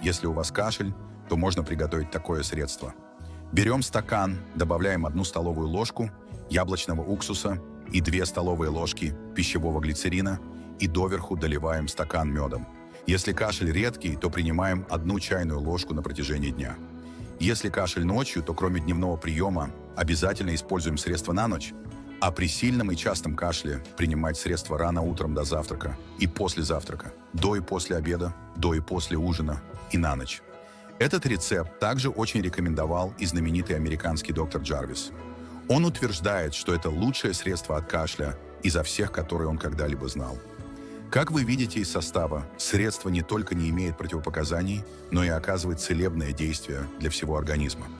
Если у вас кашель, то можно приготовить такое средство. Берем стакан, добавляем 1 столовую ложку яблочного уксуса и 2 столовые ложки пищевого глицерина и доверху доливаем стакан медом. Если кашель редкий, то принимаем 1 чайную ложку на протяжении дня. Если кашель ночью, то кроме дневного приема обязательно используем средство на ночь, а при сильном и частом кашле принимать средства рано утром до завтрака и после завтрака, до и после обеда, до и после ужина и на ночь. Этот рецепт также очень рекомендовал и знаменитый американский доктор Джарвис. Он утверждает, что это лучшее средство от кашля изо всех, которые он когда-либо знал. Как вы видите из состава, средство не только не имеет противопоказаний, но и оказывает целебное действие для всего организма.